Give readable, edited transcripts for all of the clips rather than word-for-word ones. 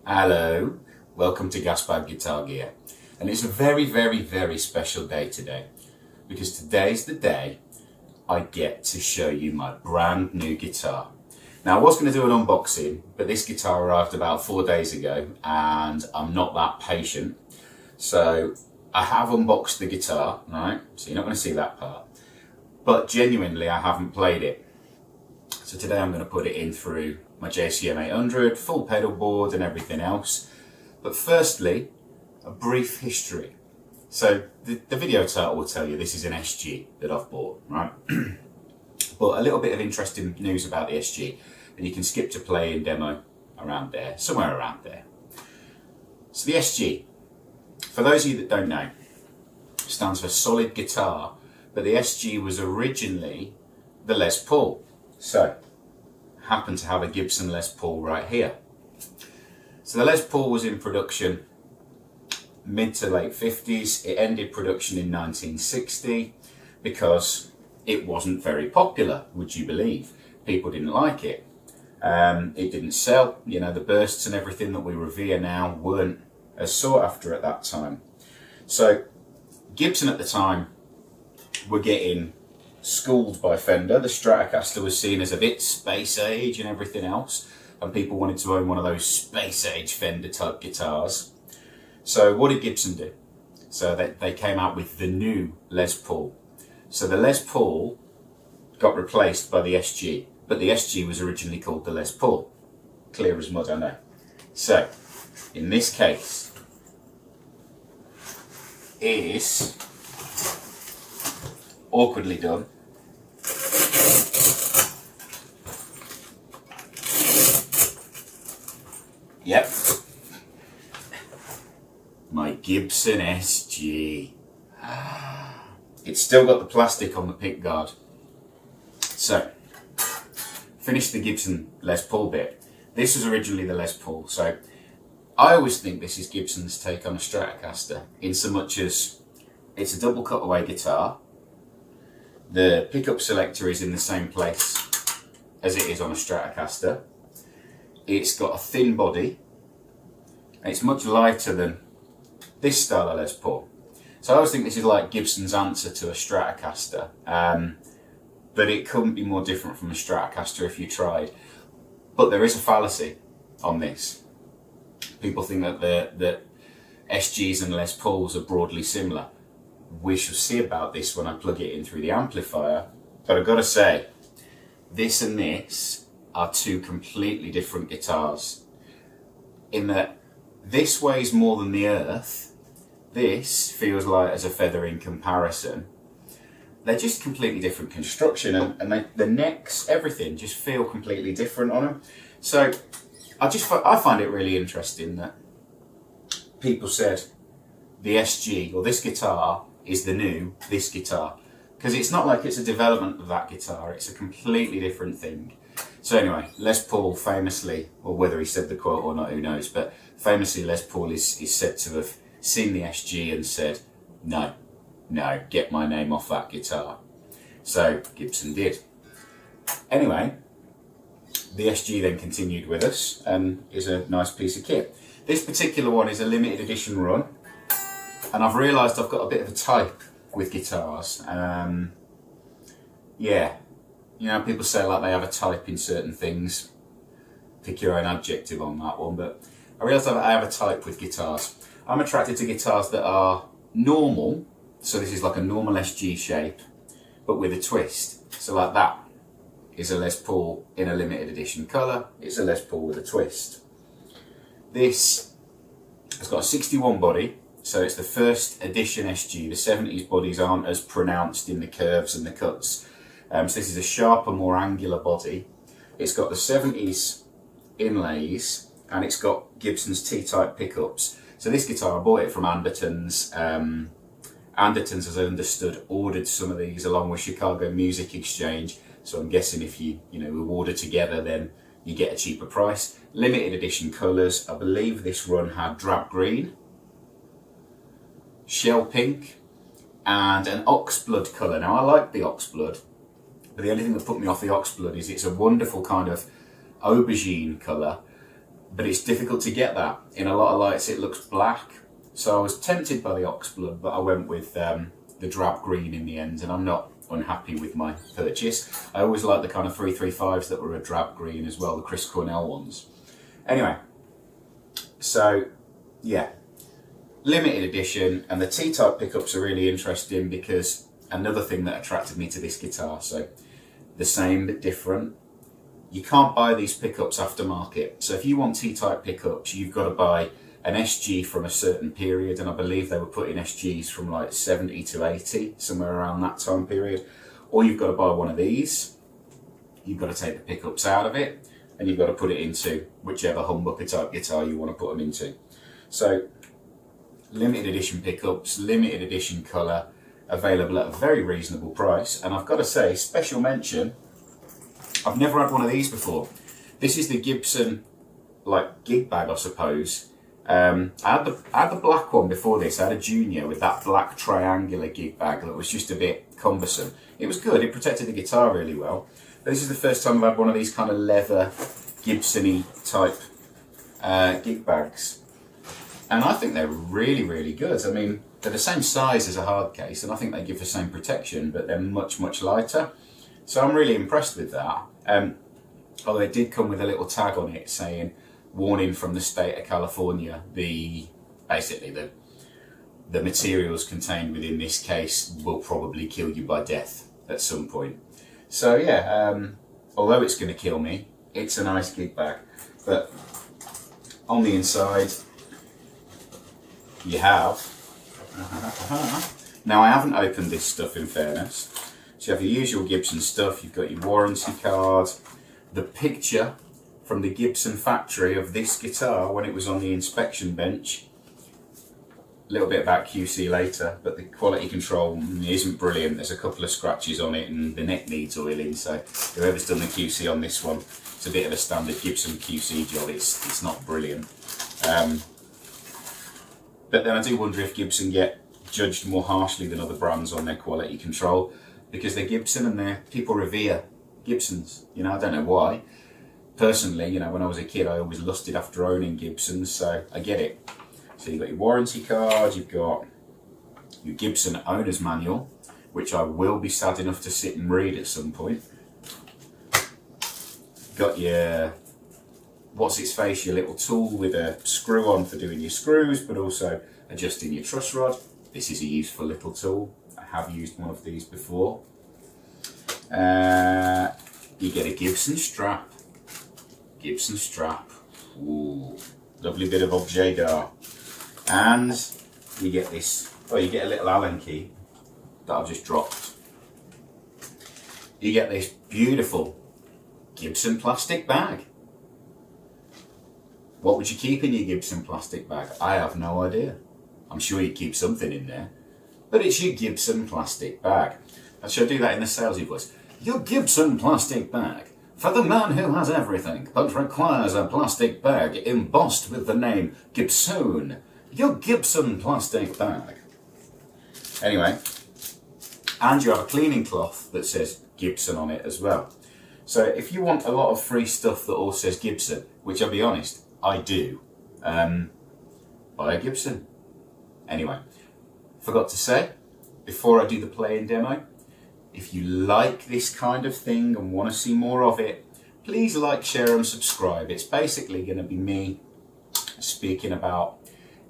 Hello, welcome to Gaspard Guitar Gear. And it's a very, very, very special day today, because today's the day I get to show you my brand new guitar. Now, I was going to do an unboxing, but this guitar arrived about 4 days ago and I'm not that patient. So I have unboxed the guitar, right? So you're not going to see that part. But genuinely, I haven't played it. So today I'm going to put it in through my JCM 800, full pedal board and everything else. But firstly, a brief history. So the video title will tell you this is an SG that I've bought, right? But a little bit of interesting news about the SG, and you can skip to play and demo around there, somewhere around there. So the SG, for those of you that don't know, stands for solid guitar, but the SG was originally the Les Paul. So, happen to have a Gibson Les Paul right here. So the Les Paul was in production mid to late 50s. It ended production in 1960 because it wasn't very popular, would you believe? People didn't like it. It didn't sell. You know, the bursts and everything that we revere now weren't as sought after at that time. So Gibson at the time were getting schooled by Fender. The Stratocaster was seen as a bit space age and everything else, and people wanted to own one of those space age Fender type guitars. So what did Gibson do? So they came out with the new Les Paul. So the Les Paul got replaced by the SG, but the SG was originally called the Les Paul. Clear as mud, I know. So in this case is awkwardly done. Yep. My Gibson SG. It's still got the plastic on the pick guard. So, finish the Gibson Les Paul bit. This was originally the Les Paul, so I always think this is Gibson's take on a Stratocaster, in so much as it's a double cutaway guitar. The pickup selector is in the same place as it is on a Stratocaster. It's got a thin body, and it's much lighter than this style of Les Paul. So I always think this is like Gibson's answer to a Stratocaster, but it couldn't be more different from a Stratocaster if you tried. But there is a fallacy on this. People think that the SGs and Les Pauls are broadly similar. We shall see about this when I plug it in through the amplifier, but I've got to say, this and this are two completely different guitars, in that this weighs more than the earth, this feels light as a feather in comparison. They're just completely different construction, and the necks, everything just feel completely different on them. So I find it really interesting that people said the SG, or this guitar, is the new this guitar, because it's not like it's a development of that guitar, it's a completely different thing. So anyway, Les Paul famously, or whether he said the quote or not, who knows, but famously Les Paul is said to have seen the SG and said, no, get my name off that guitar. So Gibson did. Anyway, the SG then continued with us and is a nice piece of kit. This particular one is a limited edition run, and I've realised I've got a bit of a type with guitars. Yeah, you know, people say like they have a type in certain things. Pick your own adjective on that one, but I realise I have a type with guitars. I'm attracted to guitars that are normal, so this is like a normal SG shape, but with a twist. So like that is a Les Paul in a limited edition colour. It's a Les Paul with a twist. This has got a 61 body, so it's the first edition SG. The 70s bodies aren't as pronounced in the curves and the cuts. So this is a sharper, more angular body. It's got the 70s inlays, and it's got Gibson's T-type pickups. So this guitar, I bought it from Andertons. Andertons, as I understood, ordered some of these along with Chicago Music Exchange. So I'm guessing if you order together, then you get a cheaper price. Limited edition colours. I believe this run had drab green, shell pink, and an oxblood colour. Now I like the oxblood, but the only thing that put me off the oxblood is it's a wonderful kind of aubergine colour, but it's difficult to get that. In a lot of lights it looks black, so I was tempted by the oxblood, but I went with the drab green in the end, and I'm not unhappy with my purchase. I always like the kind of 335s that were a drab green as well, the Chris Cornell ones. Anyway, so yeah, limited edition, and the T-type pickups are really interesting because another thing that attracted me to this guitar, so the same but different. You can't buy these pickups aftermarket. So if you want T-type pickups, you've got to buy an SG from a certain period, and I believe they were putting SGs from like 70 to 80, somewhere around that time period. Or you've got to buy one of these. You've got to take the pickups out of it, and you've got to put it into whichever humbucker type guitar you want to put them into. So limited edition pickups, limited edition colour, available at a very reasonable price. And I've got to say, special mention, I've never had one of these before. This is the Gibson, like, gig bag, I suppose. I had the black one before this. I had a Junior with that black triangular gig bag that was just a bit cumbersome. It was good, it protected the guitar really well. But this is the first time I've had one of these kind of leather, Gibson-y type gig bags. And I think they're really, really good. I mean, they're the same size as a hard case, and I think they give the same protection, but they're much, much lighter. So I'm really impressed with that. Although it did come with a little tag on it saying, warning from the state of California, basically the materials contained within this case will probably kill you by death at some point. So yeah, although it's going to kill me, it's a nice gig bag. But on the inside, you have, now I haven't opened this stuff in fairness. So you have your usual Gibson stuff, you've got your warranty card, the picture from the Gibson factory of this guitar when it was on the inspection bench. A little bit about QC later, but the quality control isn't brilliant. There's a couple of scratches on it and the neck needs oiling, so whoever's done the QC on this one, it's a bit of a standard Gibson QC job. It's not brilliant. But then I do wonder if Gibson get judged more harshly than other brands on their quality control, because they're Gibson and people revere Gibsons. You know, I don't know why. Personally, you know, when I was a kid, I always lusted after owning Gibsons, so I get it. So you've got your warranty card, you've got your Gibson owner's manual, which I will be sad enough to sit and read at some point. Got your, what's its face, your little tool with a screw on for doing your screws, but also adjusting your truss rod. This is a useful little tool. I have used one of these before. You get a Gibson strap. Gibson strap. Ooh, lovely bit of objet d'art. And you get this, you get a little Allen key that I've just dropped. You get this beautiful Gibson plastic bag. What would you keep in your Gibson plastic bag? I have no idea. I'm sure you'd keep something in there. But it's your Gibson plastic bag. I should do that in the salesy voice. Your Gibson plastic bag. For the man who has everything, but requires a plastic bag embossed with the name Gibson. Your Gibson plastic bag. Anyway, and you have a cleaning cloth that says Gibson on it as well. So if you want a lot of free stuff that all says Gibson, which I'll be honest, I do, buy a Gibson. Anyway, forgot to say, before I do the playing demo, if you like this kind of thing and want to see more of it, please like, share and subscribe. It's basically going to be me speaking about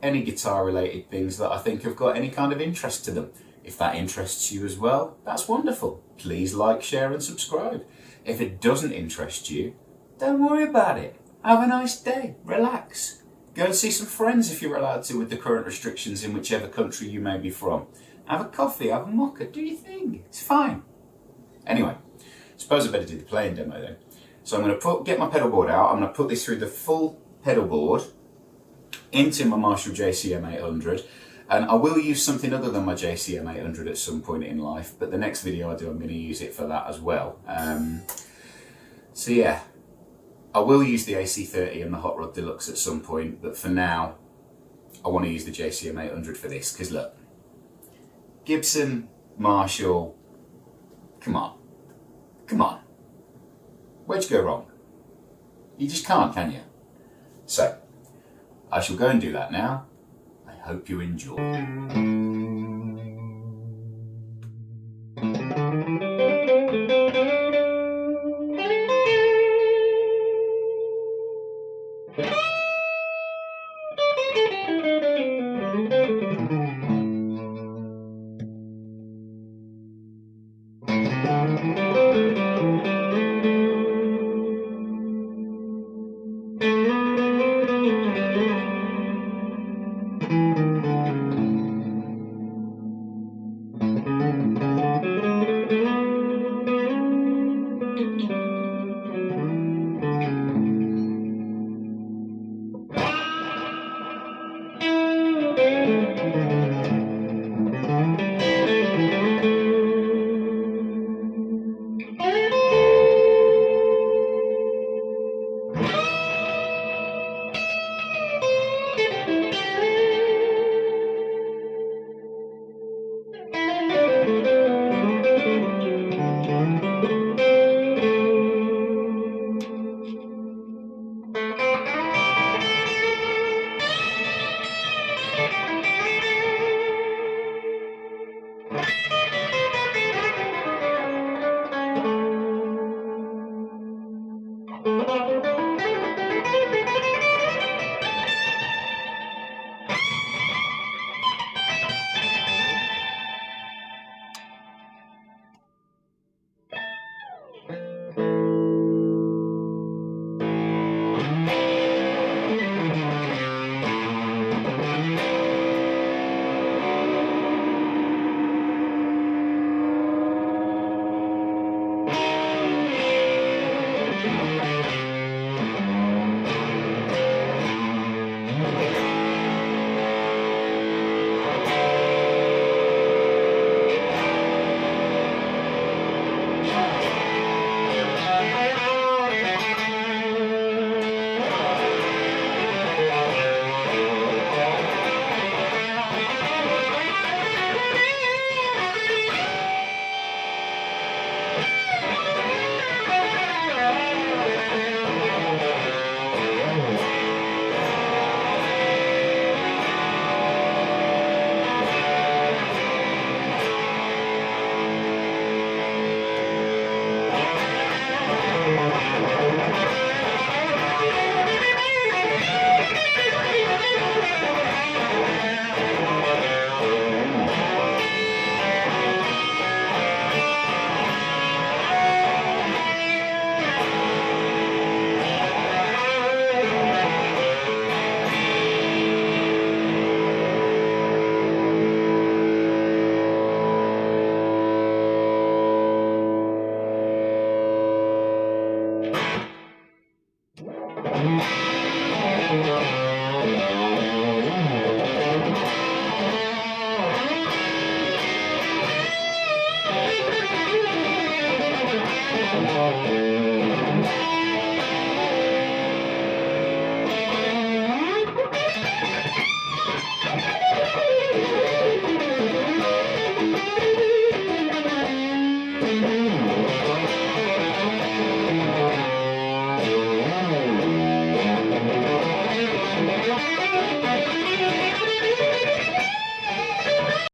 any guitar related things that I think have got any kind of interest to them. If that interests you as well, that's wonderful. Please like, share and subscribe. If it doesn't interest you, don't worry about it. Have a nice day, relax. Go and see some friends if you're allowed to with the current restrictions in whichever country you may be from. Have a coffee, have a mocha, do your thing. It's fine. Anyway, suppose I better do the playing demo then. So I'm going to get my pedal board out. I'm going to put this through the full pedal board into my Marshall JCM 800. And I will use something other than my JCM 800 at some point in life. But the next video I do, I'm going to use it for that as well. So yeah, I will use the AC30 and the Hot Rod Deluxe at some point. But for now, I want to use the JCM 800 for this. Because look, Gibson, Marshall, come on. Come on. Where'd you go wrong? You just can't, can you? So, I shall go and do that now. I hope you enjoy.